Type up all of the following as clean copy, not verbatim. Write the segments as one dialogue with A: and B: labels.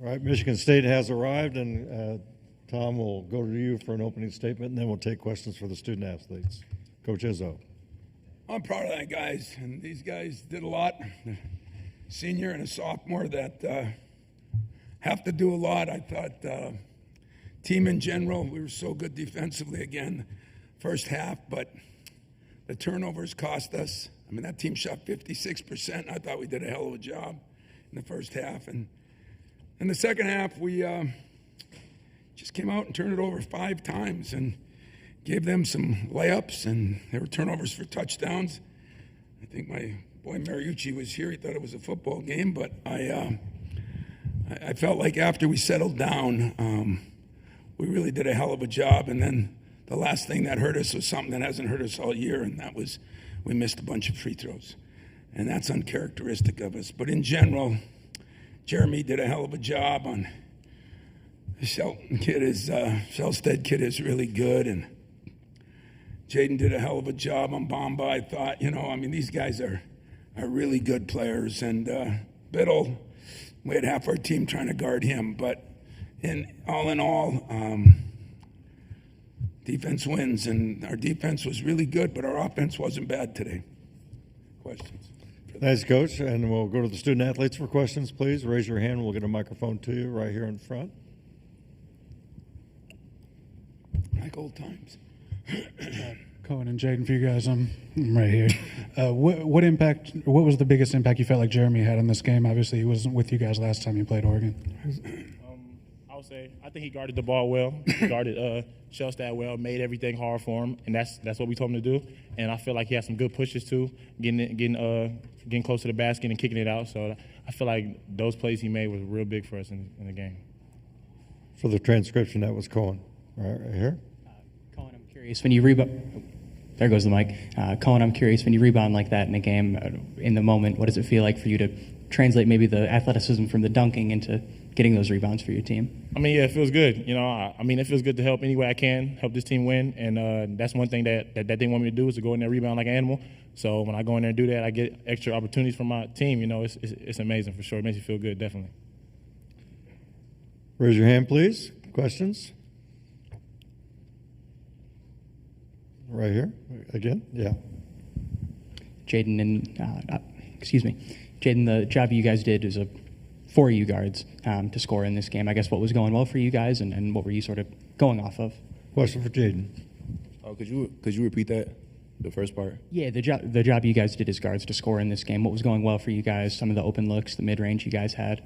A: All right, Michigan State has arrived, and Tom will go to you for an opening statement, and then we'll take questions for the student athletes. Coach Izzo.
B: I'm proud of that, guys, and these guys did a lot. Senior and a sophomore that have to do a lot. I thought team in general, we were so good defensively again first half, but the turnovers cost us. I mean, that team shot 56%. I thought we did a hell of a job in the first half. And in the second half, we just came out and turned it over 5 times and gave them some layups, and there were turnovers for touchdowns. I think my boy Mariucci was here. He thought it was a football game, but I felt like after we settled down, we really did a hell of a job. And then the last thing that hurt us was something that hasn't hurt us all year, and that was we missed a bunch of free throws. And that's uncharacteristic of us. But in general, Jeremy did a hell of a job on the Shelstead kid is really good, and Jaden did a hell of a job on Bamba. I thought, these guys are really good players. And Biddle, we had half our team trying to guard him. But in all, defense wins. And our defense was really good, but our offense wasn't bad today. Questions?
A: Thanks, Coach. And we'll go to the student athletes for questions, please. Raise your hand. We'll get a microphone to you right here in front.
B: Like old times.
C: Cohen and Jaden, for you guys, I'm right here. What was the biggest impact you felt like Jeremy had in this game? Obviously, he wasn't with you guys last time you played Oregon.
D: I would say I think he guarded the ball well. He guarded Shelstead well, made everything hard for him, and that's what we told him to do. And I feel like he had some good pushes too, getting close to the basket and kicking it out. So I feel like those plays he made was real big for us in the game.
A: For the transcription, that was Cohen. Right here.
E: Cohen, I'm curious, when you rebound, there goes the mic. Cohen, I'm curious, when you rebound like that in a game, in the moment, what does it feel like for you to translate maybe the athleticism from the dunking into getting those rebounds for your team?
D: I mean, yeah, it feels good. It feels good to help any way I can, help this team win. And that's one thing that they didn't want me to do, is to go in there and rebound like an animal. So when I go in there and do that, I get extra opportunities from my team. It's amazing for sure. It makes you feel good, definitely.
A: Raise your hand, please. Questions? Right here, again, yeah.
E: Jaden, the job you guys did is for you guards to score in this game. I guess what was going well for you guys, and what were you sort of going off of?
A: Question for Jaden.
F: Oh, could you repeat that, the first part?
E: Yeah, the job you guys did as guards to score in this game. What was going well for you guys? Some of the open looks, the mid-range you guys had.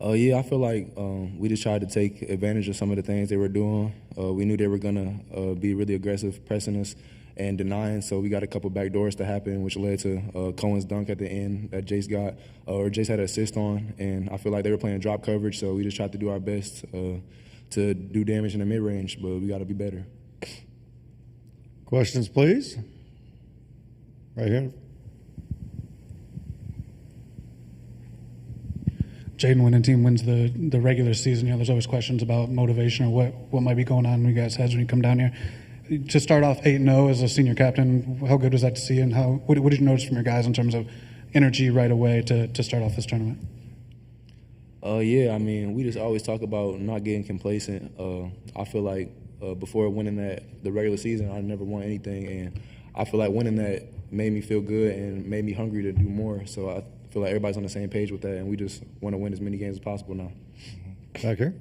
F: I feel like we just tried to take advantage of some of the things they were doing. We knew they were going to be really aggressive, pressing us and denying, so we got a couple back doors to happen, which led to Cohen's dunk at the end that Jace got, or Jace had an assist on, and I feel like they were playing drop coverage, so we just tried to do our best to do damage in the mid-range, but we got to be better.
A: Questions, please? Right here.
C: Jaden, when a team wins the regular season, there's always questions about motivation or what might be going on in you guys' heads when you come down here. To start off 8-0 as a senior captain, how good was that to see, and what did you notice from your guys in terms of energy right away to start off this tournament?
F: We just always talk about not getting complacent. I feel like before winning the regular season, I never won anything, and I feel like winning that made me feel good and made me hungry to do more. So I feel like everybody's on the same page with that, and we just want to win as many games as possible now.
A: Back here.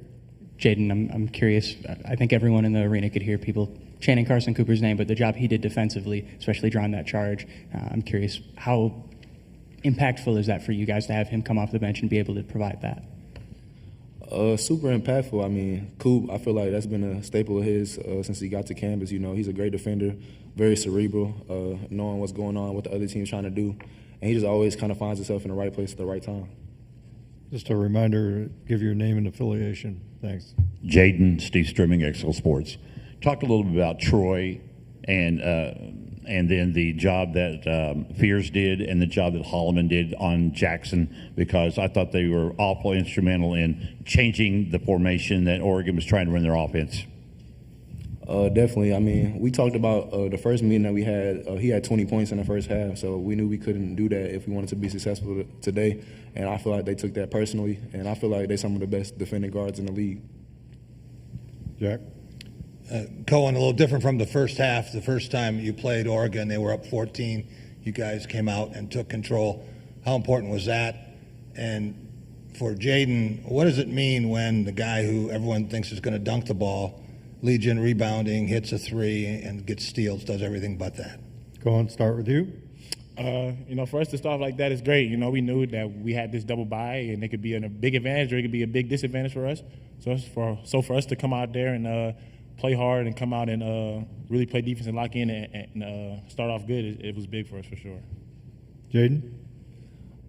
E: Jaden, I'm curious. I think everyone in the arena could hear people chanting Carson Cooper's name, but the job he did defensively, especially drawing that charge, I'm curious, how impactful is that for you guys to have him come off the bench and be able to provide that?
F: Super impactful. Coop, I feel like that's been a staple of his since he got to campus. He's a great defender, very cerebral, knowing what's going on, what the other team's trying to do. And he just always kind of finds himself in the right place at the right time.
A: Just a reminder, give your name and affiliation. Thanks.
G: Jaden, Steve Strimming, Excel Sports. Talked a little bit about Troy and then the job that Fears did and the job that Holloman did on Jackson, because I thought they were awful instrumental in changing the formation that Oregon was trying to run their offense.
F: Definitely. I mean, we talked about the first meeting that we had. He had 20 points in the first half, so we knew we couldn't do that if we wanted to be successful today. And I feel like they took that personally, and I feel like they're some of the best defending guards in the league.
A: Jack?
H: Cohen, a little different from the first half. The first time you played Oregon, they were up 14. You guys came out and took control. How important was that? And for Jaden, what does it mean when the guy who everyone thinks is going to dunk the ball leads in rebounding, hits a three, and gets steals, does everything but that?
A: Cohen, start with you.
D: For us to start like that is great. We knew that we had this double bye, and it could be a big advantage or it could be a big disadvantage for us. So for us to come out there and play hard and come out and really play defense and lock in and start off good, it was big for us for sure.
A: Jaden?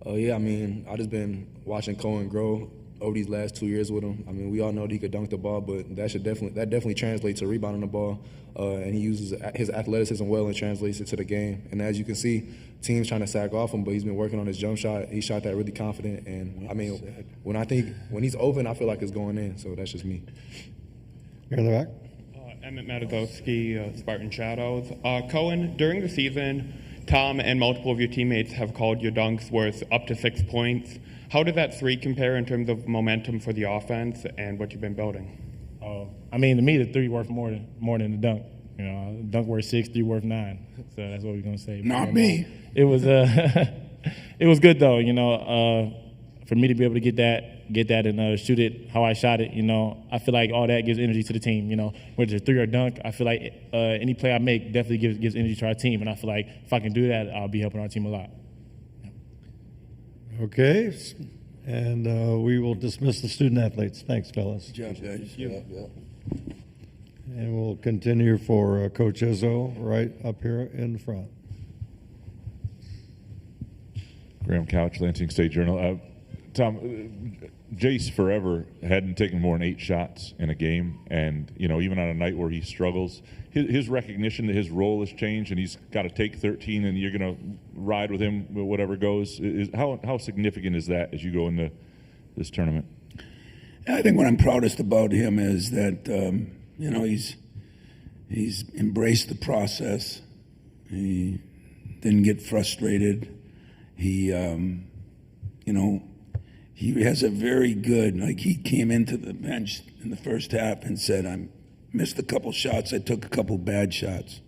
F: Yeah, I mean, I just been watching Cohen grow over these last 2 years with him. I mean, we all know that he could dunk the ball, but that definitely translates to rebounding the ball. And he uses his athleticism well and translates it to the game. And as you can see, teams trying to sack off him, but he's been working on his jump shot. He shot that really confident. And I mean, when he's open, I feel like it's going in. So that's just me.
A: Here in the back.
I: Emmett Matagowski, Spartan Shadows. Cohen, during the season, Tom and multiple of your teammates have called your dunks worth up to 6 points. How did that three compare in terms of momentum for the offense and what you've been building?
D: To me, the three worth more than the dunk. Dunk worth 6, three worth 9. So that's what we're gonna say.
B: Not me.
D: It was it was good though. For me to be able to get that and shoot it how I shot it. I feel like all that gives energy to the team. Whether it's three or dunk, I feel like any play I make definitely gives energy to our team, and I feel like if I can do that, I'll be helping our team a lot.
A: Okay, and we will dismiss the student athletes. Thanks, fellas.
B: Good job, guys.
A: And we'll continue for Coach Izzo right up here in front.
J: Graham Couch, Lansing State Journal. Tom, Jace forever hadn't taken more than 8 shots in a game, and even on a night where he struggles, his recognition that his role has changed, and he's got to take 13, and you're going to ride with him whatever goes. How significant is that as you go into this tournament?
B: I think what I'm proudest about him is that he's embraced the process. He didn't get frustrated. He has a very good, he came into the bench in the first half and said, I missed a couple shots, I took a couple bad shots.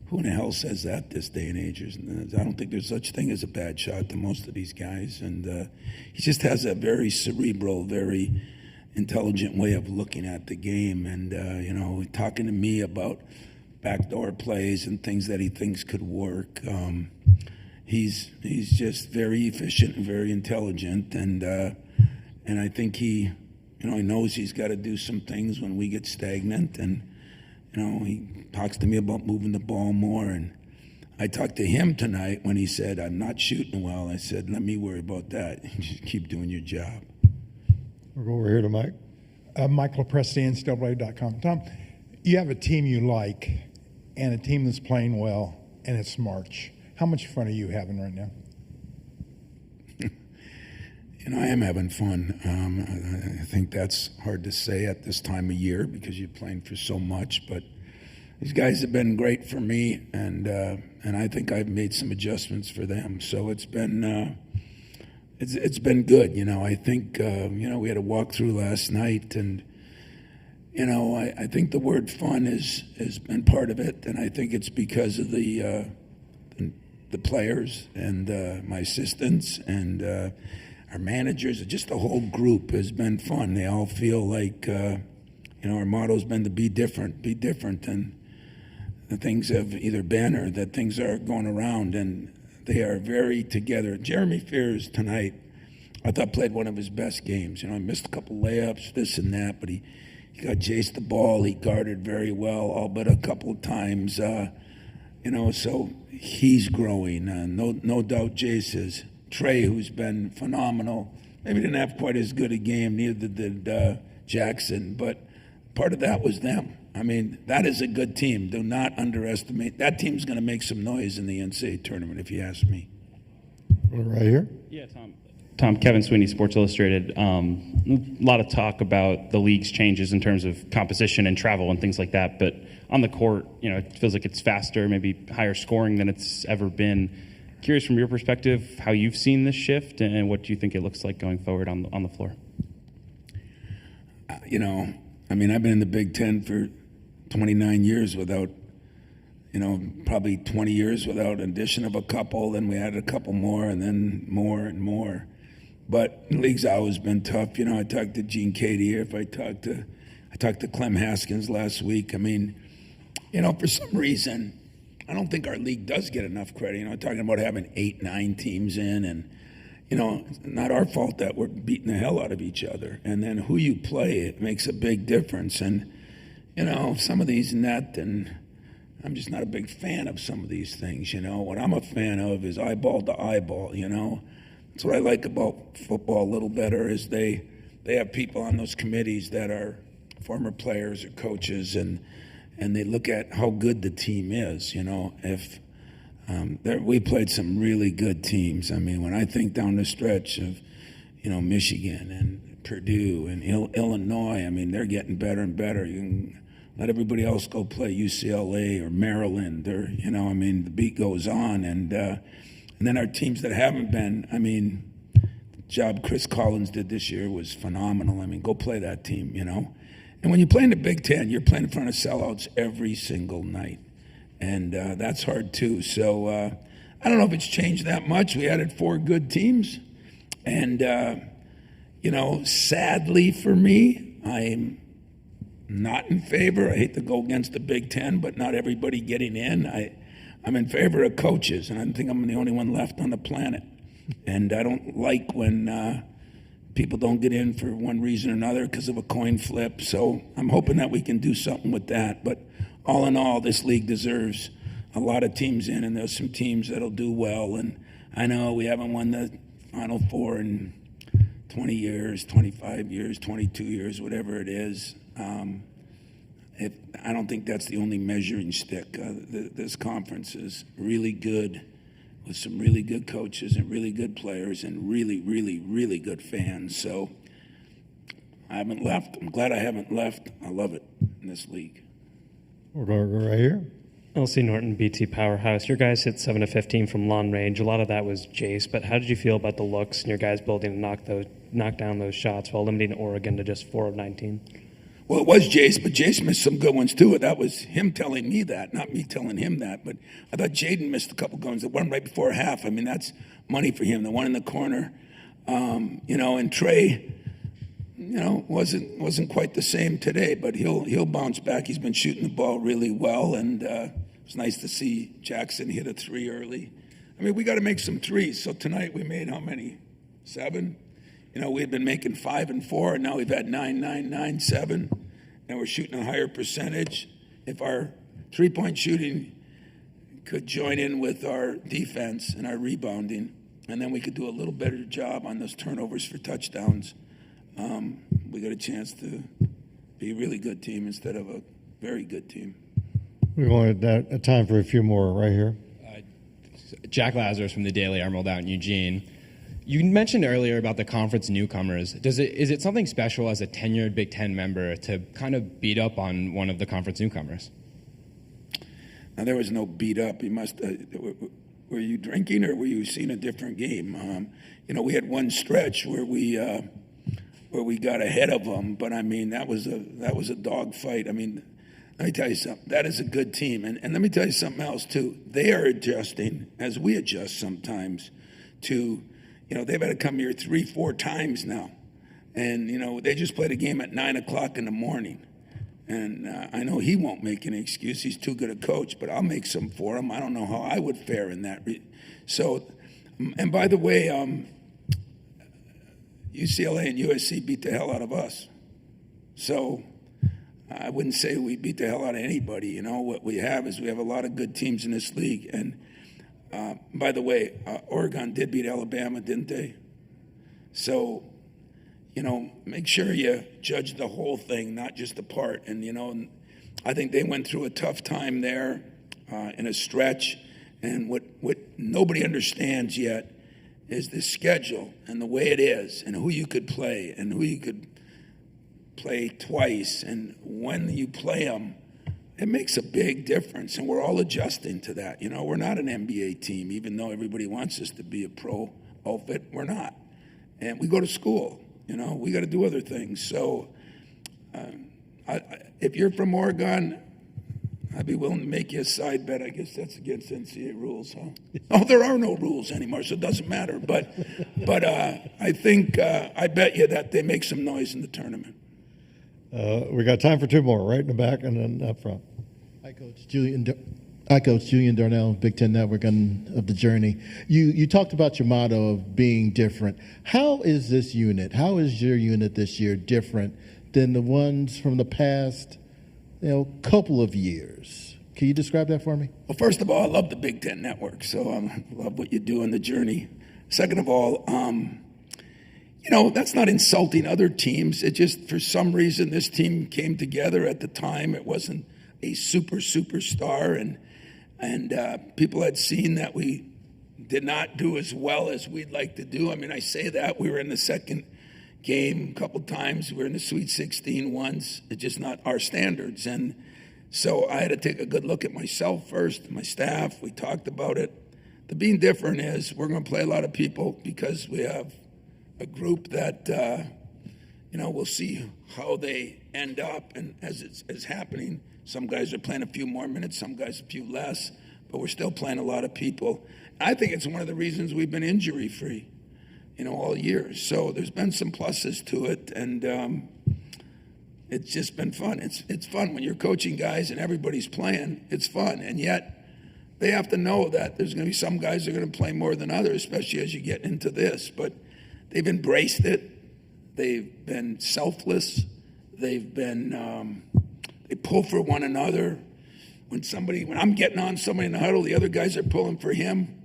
B: Who in the hell says that this day and age? I don't think there's such thing as a bad shot to most of these guys. And he just has a very cerebral, very intelligent way of looking at the game. And, talking to me about backdoor plays and things that he thinks could work. He's just very efficient and very intelligent, and I think he knows he's got to do some things when we get stagnant, and he talks to me about moving the ball more. And I talked to him tonight when he said, "I'm not shooting well." I said, "Let me worry about that. Just keep doing your job."
A: We'll go over here to Mike.
K: Michael Presti, NCAA.com. Tom, you have a team you like and a team that's playing well, and it's March. How much fun are you having right now?
B: I am having fun. I think that's hard to say at this time of year because you're playing for so much. But these guys have been great for me, and I think I've made some adjustments for them. So it's been good. I think we had a walkthrough last night, and I think the word fun has been part of it, and I think it's because of the players and my assistants and our managers. Just the whole group has been fun. They all feel like our motto's been to be different, and the things have either been or that things are going around, and they are very together. Jeremy Fears tonight, I thought played one of his best games. He missed a couple layups, this and that, but he got Jace the ball. He guarded very well, all but a couple of times. So he's growing. No doubt Jace is. Trey, who's been phenomenal, maybe didn't have quite as good a game, neither did Jackson, but part of that was them. I mean, that is a good team. Do not underestimate. That team's going to make some noise in the NCAA tournament, if you ask me.
A: Right here.
L: Yeah, Tom. Tom, Kevin Sweeney, Sports Illustrated. A lot of talk about the league's changes in terms of composition and travel and things like that. But on the court, it feels like it's faster, maybe higher scoring than it's ever been. Curious from your perspective how you've seen this shift and what do you think it looks like going forward on the floor?
B: I've been in the Big Ten for 29 years without, probably 20 years without addition of a couple. Then we added a couple more, and then more and more. But the league's always been tough. I talked to Gene Cady here. I talked to Clem Haskins last week. For some reason, I don't think our league does get enough credit. Talking about having 8, 9 teams in, and it's not our fault that we're beating the hell out of each other. And then who you play, it makes a big difference. And some of these net, and I'm just not a big fan of some of these things. What I'm a fan of is eyeball to eyeball. That's what I like about football a little better is they have people on those committees that are former players or coaches, and they look at how good the team is. If we played some really good teams. When I think down the stretch of Michigan and Purdue and Illinois, then they're getting better and better. You can let everybody else go play UCLA or Maryland, or the beat goes on, and then our teams that haven't been. The job Chris Collins did this year was phenomenal. Go play that team, And when you play in the Big Ten, you're playing in front of sellouts every single night, and that's hard too. So I don't know if it's changed that much. We added 4 good teams, and sadly for me, I'm not in favor. I hate to go against the Big Ten, but not everybody getting in. I'm in favor of coaches, and I think I'm the only one left on the planet. And I don't like when people don't get in for one reason or another because of a coin flip. So I'm hoping that we can do something with that. But all in all, this league deserves a lot of teams in, and there's some teams that'll do well. And I know we haven't won the Final Four in 20 years, 25 years, 22 years, whatever it is. I don't think that's the only measuring stick. This conference is really good with some really good coaches and really good players and really, really, really good fans. So I haven't left. I'm glad I haven't left. I love it in this league.
A: We're going to go right here.
M: LC Norton, BT Powerhouse. Your guys hit 7 of 15 from long range. A lot of that was Jace, but how did you feel about the looks and your guys building to knock down those shots while limiting Oregon to just 4 of 19?
B: Well, it was Jace, but Jace missed some good ones too. That was him telling me that, not me telling him that. But I thought Jaden missed a couple guns. The one right before half, that's money for him. The one in the corner, and Trey, wasn't quite the same today, but he'll bounce back. He's been shooting the ball really well, and it's nice to see Jackson hit a 3 early. We got to make some threes. So tonight we made how many? 7. We had been making 5 and 4, and now we've had 9, 9, 9, 7, and we're shooting a higher percentage. If our three-point shooting could join in with our defense and our rebounding, and then we could do a little better job on those turnovers for touchdowns, we got a chance to be a really good team instead of a very good team.
A: We've only got time for a few more right here.
N: Jack Lazarus from the Daily Emerald out in Eugene. You mentioned earlier about the conference newcomers. Is it something special as a tenured Big Ten member to kind of beat up on one of the conference newcomers?
B: Now, there was no beat up. You must. Were you drinking or were you seeing a different game? We had one stretch where we got ahead of them, but that was a dog fight. Let me tell you something. That is a good team, and let me tell you something else too. They are adjusting as we adjust sometimes to. They've had to come here 3-4 times now. And, they just played a game at 9 o'clock in the morning. And I know he won't make any excuse. He's too good a coach, but I'll make some for him. I don't know how I would fare in that. So, and by the way, UCLA and USC beat the hell out of us. So I wouldn't say we beat the hell out of anybody. What we have is we have a lot of good teams in this league. And by the way, Oregon did beat Alabama, didn't they? So, make sure you judge the whole thing, not just the part. And, I think they went through a tough time there in a stretch. And what nobody understands yet is the schedule and the way it is and who you could play and who you could play twice and when you play them. It makes a big difference, and we're all adjusting to that. You know, we're not an NBA team, even though everybody wants us to be a pro outfit. We're not. And we go to school. You know, we got to do other things. So if you're from Oregon, I'd be willing to make you a side bet. I guess that's against NCAA rules, huh? Oh, there are no rules anymore, so it doesn't matter. But I think I bet you that they make some noise in the tournament.
A: We got time for two more, right in the back and then up front.
O: Hi, Coach Julian Darnell, Big Ten Network, and of the journey. You talked about your motto of being different. How is this unit? How is your unit this year different than the ones from the past, couple of years? Can you describe that for me?
B: Well, first of all, I love the Big Ten Network, so I love what you do on the journey. Second of all, that's not insulting other teams. It just, for some reason, this team came together at the time. It wasn't a superstar, and people had seen that we did not do as well as we'd like to do. I mean, I say that. We were in the second game a couple times. We were in the Sweet 16 once. It's just not our standards. And so I had to take a good look at myself first, my staff. We talked about it. The being different is we're going to play a lot of people because we have a group that, we'll see how they end up. And as it's happening, some guys are playing a few more minutes, some guys a few less, but we're still playing a lot of people. I think it's one of the reasons we've been injury-free, all year. So there's been some pluses to it, and it's just been fun. It's fun when you're coaching guys and everybody's playing. It's fun, and yet they have to know that there's going to be some guys that are going to play more than others, especially as you get into this. But they've embraced it. They've been selfless. They've been they pull for one another. When I'm getting on somebody in the huddle, the other guys are pulling for him.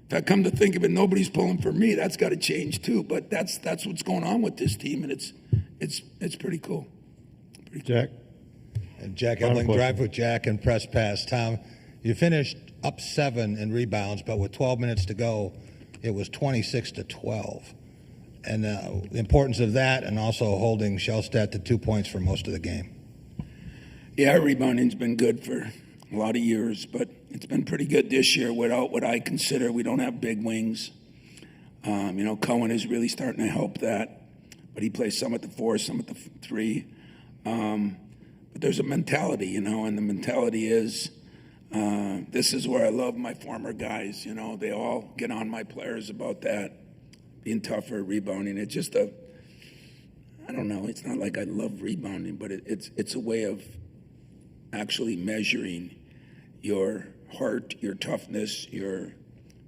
B: If I come to think of it, nobody's pulling for me. That's got to change too. But that's what's going on with this team, and it's pretty cool.
A: Jack?
H: And Jack Ebling, drive with Jack and press pass. Tom, you finished up 7 in rebounds, but with 12 minutes to go, it was 26-12. And the importance of that, and also holding Shellstat to 2 points for most of the game.
B: Yeah, our rebounding's been good for a lot of years, but it's been pretty good this year without what I consider, we don't have big wings. Cohen is really starting to help that, but he plays some at the 4, some at the 3. But there's a mentality, and the mentality is, this is where I love my former guys. They all get on my players about that, being tougher, rebounding. It's just I don't know, it's not like I love rebounding, but it's a way of actually measuring your heart, your toughness, your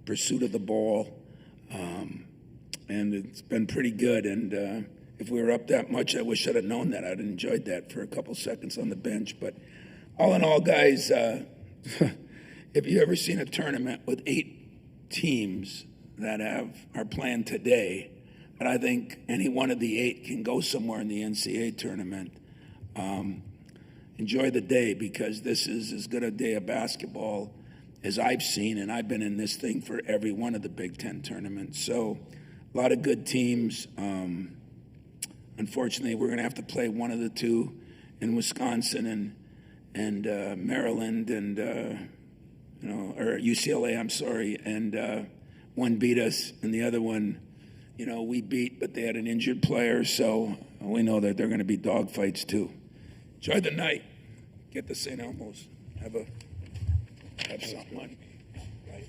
B: pursuit of the ball, and it's been pretty good. And if we were up that much, I wish I'd have known that. I'd enjoyed that for a couple seconds on the bench. But all in all, guys, if you ever seen a tournament with 8 teams that are playing today, and I think any one of the 8 can go somewhere in the NCAA tournament, enjoy the day, because this is as good a day of basketball as I've seen, and I've been in this thing for every one of the Big Ten tournaments. So a lot of good teams. Unfortunately, we're going to have to play one of the 2 in Wisconsin and Maryland and or UCLA, I'm sorry, and one beat us, and the other one, we beat, but they had an injured player, so we know that they're going to be dogfights too. Enjoy the night. Get to St. Elmo's. Have something on. Right.